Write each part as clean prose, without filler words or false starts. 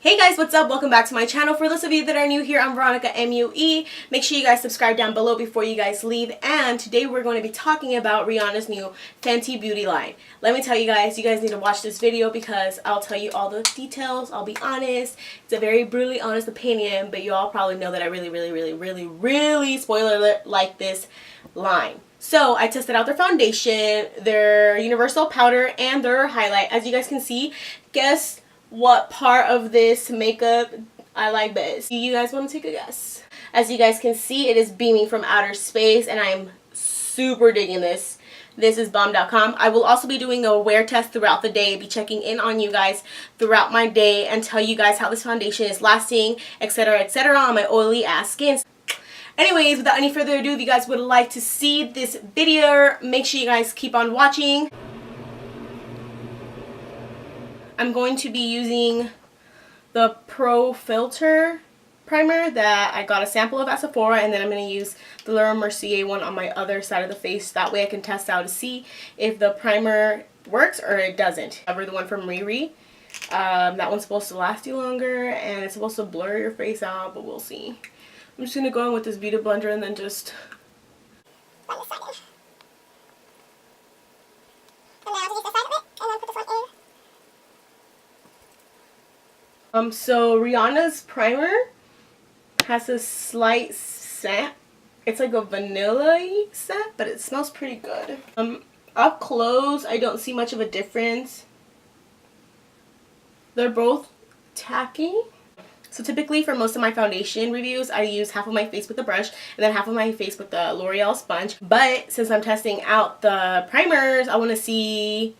Hey guys, what's up? Welcome back to my channel. For those of you that are new here, I'm Veronica MUE. Make sure you guys subscribe down below before you guys leave. And today we're going to be talking about Rihanna's new Fenty beauty line. Let me tell you guys need to watch this video because I'll tell you all the details. I'll be honest. It's a very brutally honest opinion, but you all probably know that I really, spoiler alert, like this line. So I tested out their foundation, their universal powder, and their highlight. As you guys can see, guess what part of this makeup I like best? You guys want to take a guess? As you guys can see, it is beaming from outer space and I am super digging this. This is bomb.com. I will also be doing a wear test throughout the day, be checking in on you guys throughout my day and tell you guys how this foundation is lasting, etc, on my oily ass skin. Anyways, without any further ado, if you guys would like to see this video, make sure you guys keep on watching. I'm going to be using the Pro Filter primer that I got a sample of at Sephora, and then I'm going to use the Laura Mercier one on my other side of the face. That way I can test out to see if the primer works or it doesn't. Cover the one from Riri. That one's supposed to last you longer and it's supposed to blur your face out, but we'll see. I'm just going to go in with this Beauty Blender and then just... So Rihanna's primer has a slight scent. It's like a vanilla-y scent, but it smells pretty good. Up close, I don't see much of a difference. They're both tacky. So typically for most of my foundation reviews, I use half of my face with the brush and then half of my face with the L'Oreal sponge. But since I'm testing out the primers, I want to see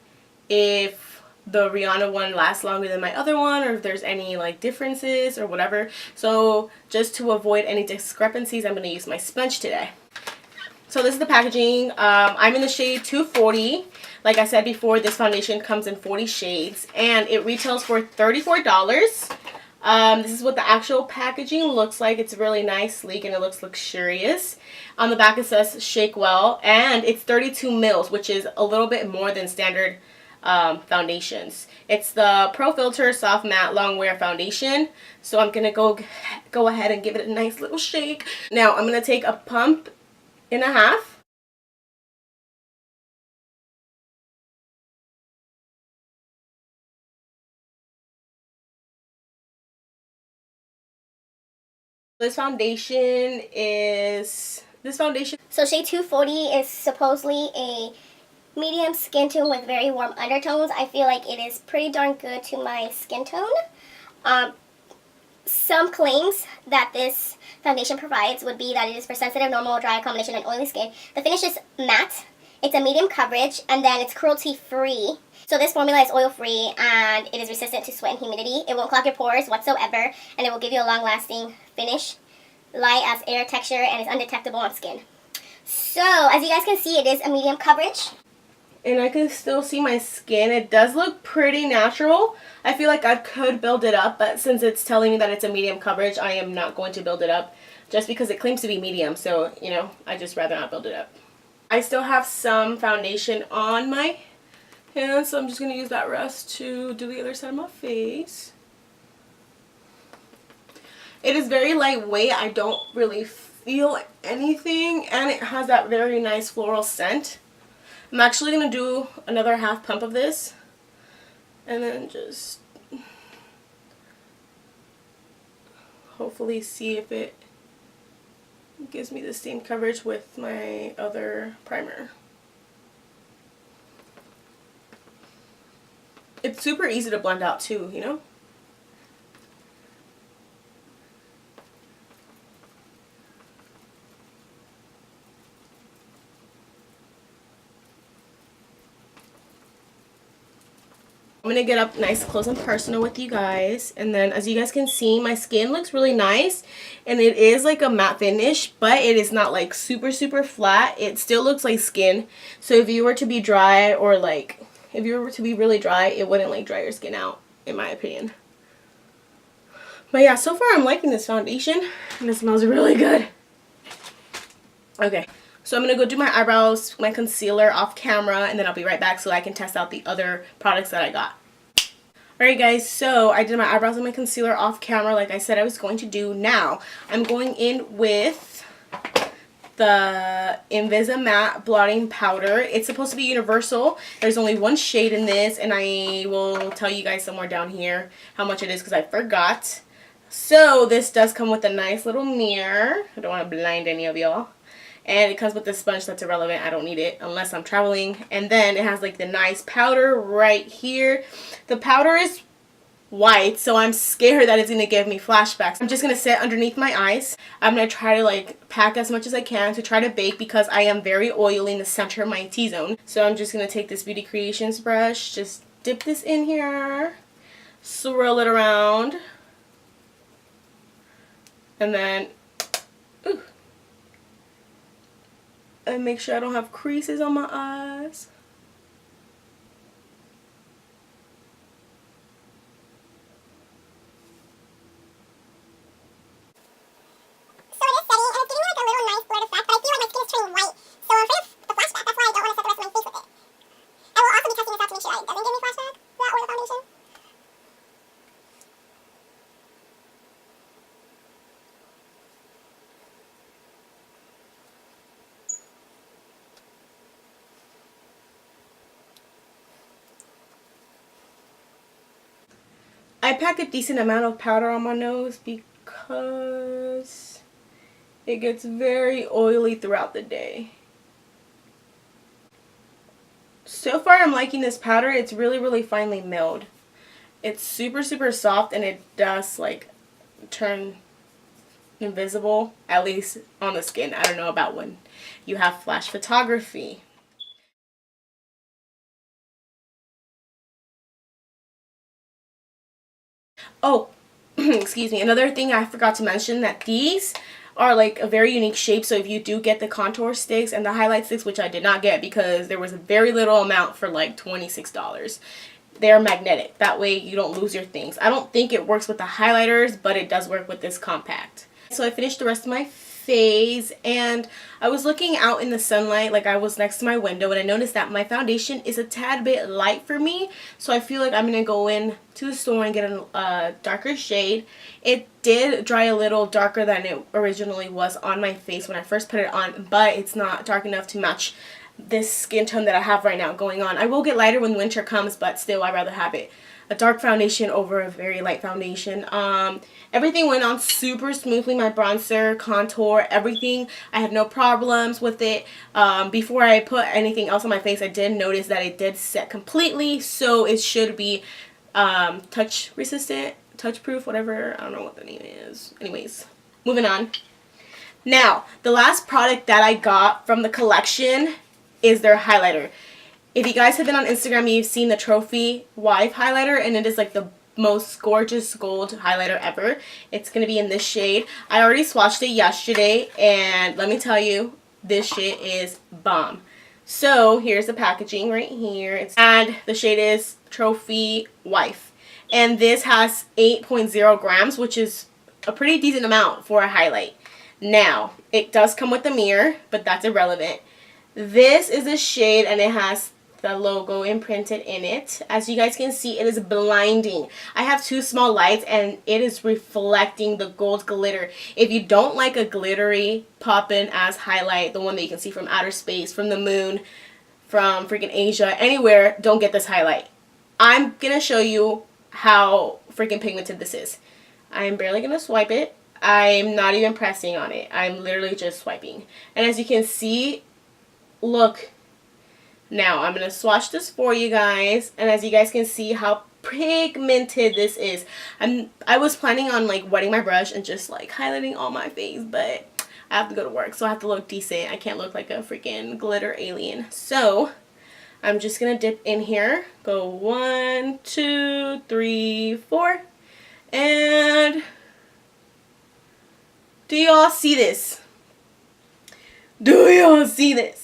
if the Rihanna one lasts longer than my other one or if there's any like differences or whatever. So just to avoid any discrepancies, I'm going to use my sponge today. So this is the packaging. I'm in the shade 240. Like I said before, this foundation comes in 40 shades and it retails for $34. This is what the actual packaging looks like. It's really nice, sleek, and it looks luxurious. On the back it says shake well, and it's 32 mils, which is a little bit more than standard foundations. It's the Pro Filter Soft Matte Long Wear Foundation. So I'm gonna go ahead and give it a nice little shake. Now I'm gonna take a pump and a half. This foundation. So shade 240 is supposedly a medium skin tone with very warm undertones. I feel like it is pretty darn good to my skin tone. Some claims that this foundation provides would be that it is for sensitive, normal, dry, combination, and oily skin. The finish is matte. It's a medium coverage, and then it's cruelty-free. So this formula is oil-free, and it is resistant to sweat and humidity. It won't clog your pores whatsoever, and it will give you a long-lasting finish, light as air texture, and is undetectable on skin. So, as you guys can see, it is a medium coverage. And I can still see my skin. It does look pretty natural. I feel like I could build it up, but since it's telling me that it's a medium coverage, I am not going to build it up just because it claims to be medium. So, you know, I just rather not build it up. I still have some foundation on my hands, so I'm just going to use that rest to do the other side of my face. It is very lightweight. I don't really feel anything, and it has that very nice floral scent. I'm actually going to do another half pump of this and then just hopefully see if it gives me the same coverage with my other primer. It's super easy to blend out too, you know? I'm going to get up nice, close, and personal with you guys. And then as you guys can see, my skin looks really nice. And it is like a matte finish, but it is not like super flat. It still looks like skin. So if you were to be dry or like, if you were to be really dry, it wouldn't like dry your skin out, in my opinion. But yeah, so far I'm liking this foundation. And it smells really good. Okay. So I'm going to go do my eyebrows, my concealer off camera, and then I'll be right back so I can test out the other products that I got. Alright guys, so I did my eyebrows and my concealer off camera like I said I was going to do. Now, I'm going in with the INVISMATTE blotting powder. It's supposed to be universal. There's only one shade in this, and I will tell you guys somewhere down here how much it is because I forgot. So this does come with a nice little mirror. I don't want to blind any of y'all. And it comes with this sponge that's irrelevant. I don't need it unless I'm traveling. And then it has like the nice powder right here. The powder is white, so I'm scared that it's going to give me flashbacks. I'm just going to sit underneath my eyes. I'm going to try to like pack as much as I can to try to bake because I am very oily in the center of my T-zone. So I'm just going to take this Beauty Creations brush, just dip this in here, swirl it around, and then and make sure I don't have creases on my eyes. I pack a decent amount of powder on my nose because it gets very oily throughout the day. So far I'm liking this powder. It's really finely milled. It's super soft, and it does like turn invisible, at least on the skin. I don't know about when you have flash photography. Oh, excuse me. Another thing I forgot to mention, that these are like a very unique shape. So if you do get the contour sticks and the highlight sticks, which I did not get because there was a very little amount for like $26, they're magnetic. That way you don't lose your things. I don't think it works with the highlighters, but it does work with this compact. So I finished the rest of my face, and I was looking out in the sunlight, like I was next to my window, and I noticed that my foundation is a tad bit light for me, so I feel like I'm gonna go in to the store and get a darker shade. It did dry a little darker than it originally was on my face when I first put it on, but it's not dark enough to match this skin tone that I have right now going on. I will get lighter when winter comes, but still I'd rather have it a dark foundation over a very light foundation. Everything went on super smoothly. My bronzer, contour, everything. I had no problems with it. Before I put anything else on my face, I did notice that it did set completely, so it should be touch resistant, touch proof, whatever. I don't know what the name is. Anyways, moving on. Now, the last product that I got from the collection is their highlighter. If you guys have been on Instagram, you've seen the Trophy Wife highlighter, and it is like the most gorgeous gold highlighter ever. It's going to be in this shade. I already swatched it yesterday, and let me tell you, this shit is bomb. So here's the packaging right here, and the shade is Trophy Wife. And this has 8.0 grams, which is a pretty decent amount for a highlight. Now, it does come with a mirror, but that's irrelevant. This is a shade, and it has the logo imprinted in it. As you guys can see, it is blinding. I have two small lights, and it is reflecting the gold glitter. If you don't like a glittery poppin' ass highlight, the one that you can see from outer space, from the moon, from freaking Asia, anywhere, don't get this highlight. I'm gonna show you how freaking pigmented this is. I'm barely gonna swipe it. I'm not even pressing on it. I'm literally just swiping. And as you can see, look. Now, I'm going to swatch this for you guys, and as you guys can see how pigmented this is. I was planning on like wetting my brush and just like highlighting all my face, but I have to go to work, so I have to look decent. I can't look like a freaking glitter alien. So, I'm just going to dip in here. Go 1, 2, 3, 4, and do y'all see this? Do y'all see this?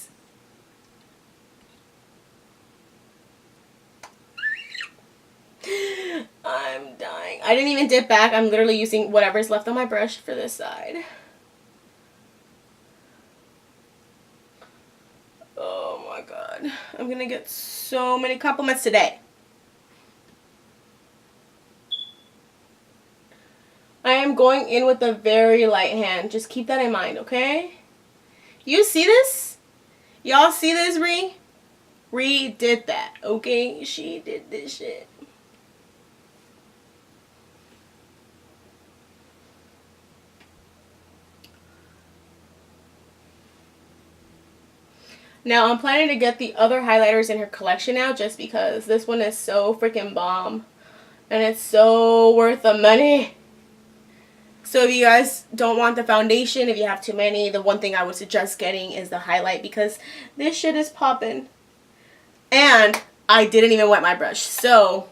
I'm dying. I didn't even dip back. I'm literally using whatever's left on my brush for this side. Oh my god. I'm gonna get so many compliments today. I am going in with a very light hand. Just keep that in mind, okay? You see this? Y'all see this, Ree? Ree did that, okay? She did this shit. Now, I'm planning to get the other highlighters in her collection now just because this one is so freaking bomb. And it's so worth the money. So if you guys don't want the foundation, if you have too many, the one thing I would suggest getting is the highlight because this shit is popping. And I didn't even wet my brush. So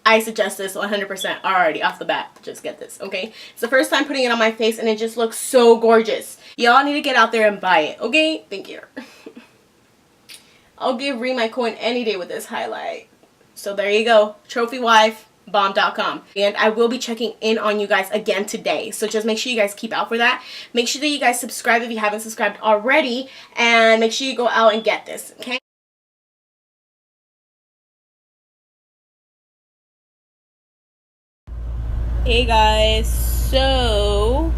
I suggest this 100% already off the bat. Just get this, okay? It's the first time putting it on my face and it just looks so gorgeous. Y'all need to get out there and buy it, okay? Thank you. I'll give Ree my coin any day with this highlight. So there you go. TrophyWifeBomb.com. And I will be checking in on you guys again today. So just make sure you guys keep out for that. Make sure that you guys subscribe if you haven't subscribed already. And make sure you go out and get this, okay? Hey guys, so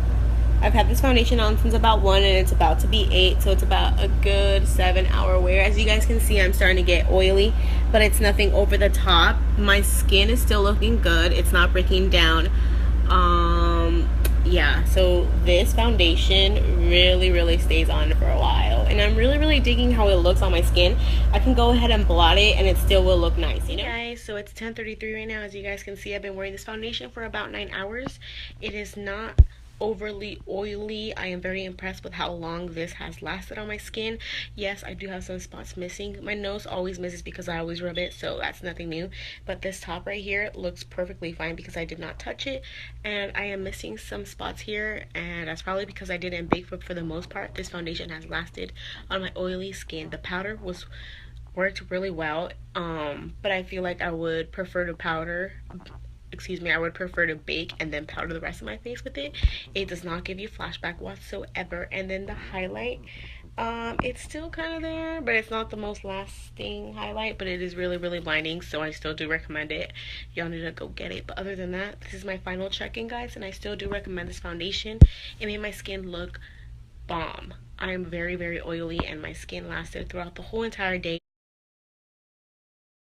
I've had this foundation on since about 1 and it's about to be 8, so it's about a good 7-hour wear. As you guys can see, I'm starting to get oily, but it's nothing over the top. My skin is still looking good. It's not breaking down. Yeah, so this foundation really stays on for a while, and I'm really digging how it looks on my skin. I can go ahead and blot it and it still will look nice, you know. Hey guys, so it's 10:33 right now. As you guys can see, I've been wearing this foundation for about 9 hours. It is not overly oily. I am very impressed with how long this has lasted on my skin. Yes, I do have some spots missing. My nose always misses because I always rub it, so that's nothing new. But this top right here looks perfectly fine because I did not touch it, and I am missing some spots here, and that's probably because I didn't bake, but for the most part this foundation has lasted on my oily skin. The powder worked really well, but I feel like I would prefer to I would prefer to bake and then powder the rest of my face with it. It does not give you flashback whatsoever. And then the highlight, it's still kind of there, but it's not the most lasting highlight, but it is really blinding, so I still do recommend it. Y'all need to go get it. But other than that, this is my final check-in, guys, and I still do recommend this foundation. It made my skin look bomb. I am very oily and my skin lasted throughout the whole entire day.